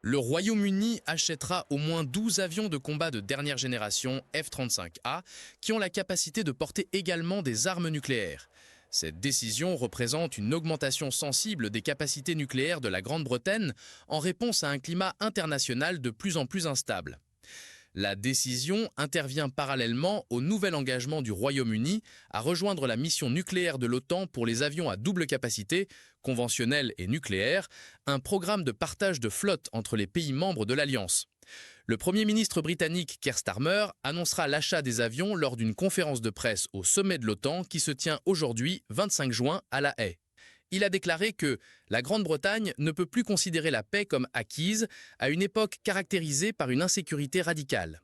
Le Royaume-Uni achètera au moins 12 avions de combat de dernière génération F-35A qui ont la capacité de porter également des armes nucléaires. Cette décision représente une augmentation sensible des capacités nucléaires de la Grande-Bretagne en réponse à un climat international de plus en plus instable. La décision intervient parallèlement au nouvel engagement du Royaume-Uni à rejoindre la mission nucléaire de l'OTAN pour les avions à double capacité, conventionnels et nucléaires, un programme de partage de flotte entre les pays membres de l'Alliance. Le Premier ministre britannique Keir Starmer annoncera l'achat des avions lors d'une conférence de presse au sommet de l'OTAN qui se tient aujourd'hui, 25 juin, à La Haye. Il a déclaré que la Grande-Bretagne ne peut plus considérer la paix comme acquise à une époque caractérisée par une insécurité radicale.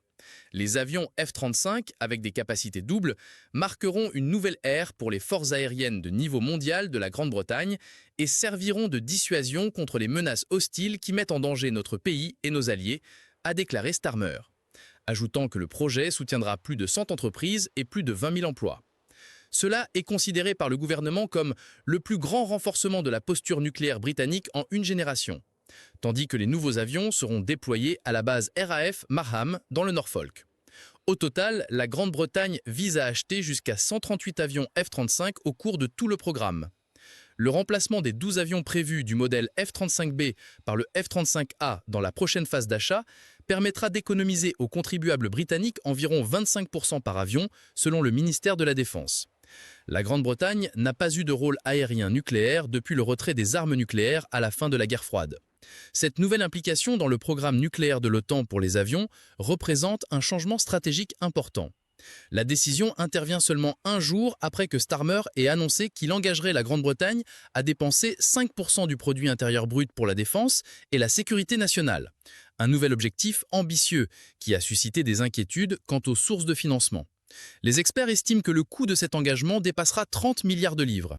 Les avions F-35, avec des capacités doubles, marqueront une nouvelle ère pour les forces aériennes de niveau mondial de la Grande-Bretagne et serviront de dissuasion contre les menaces hostiles qui mettent en danger notre pays et nos alliés, a déclaré Starmer, ajoutant que le projet soutiendra plus de 100 entreprises et plus de 20 000 emplois. Cela est considéré par le gouvernement comme le plus grand renforcement de la posture nucléaire britannique en une génération, tandis que les nouveaux avions seront déployés à la base RAF Marham dans le Norfolk. Au total, la Grande-Bretagne vise à acheter jusqu'à 138 avions F-35 au cours de tout le programme. Le remplacement des 12 avions prévus du modèle F-35B par le F-35A dans la prochaine phase d'achat permettra d'économiser aux contribuables britanniques environ 25% par avion, selon le ministère de la Défense. La Grande-Bretagne n'a pas eu de rôle aérien nucléaire depuis le retrait des armes nucléaires à la fin de la guerre froide. Cette nouvelle implication dans le programme nucléaire de l'OTAN pour les avions représente un changement stratégique important. La décision intervient seulement un jour après que Starmer ait annoncé qu'il engagerait la Grande-Bretagne à dépenser 5% du produit intérieur brut pour la défense et la sécurité nationale. Un nouvel objectif ambitieux qui a suscité des inquiétudes quant aux sources de financement. Les experts estiment que le coût de cet engagement dépassera 30 milliards de livres.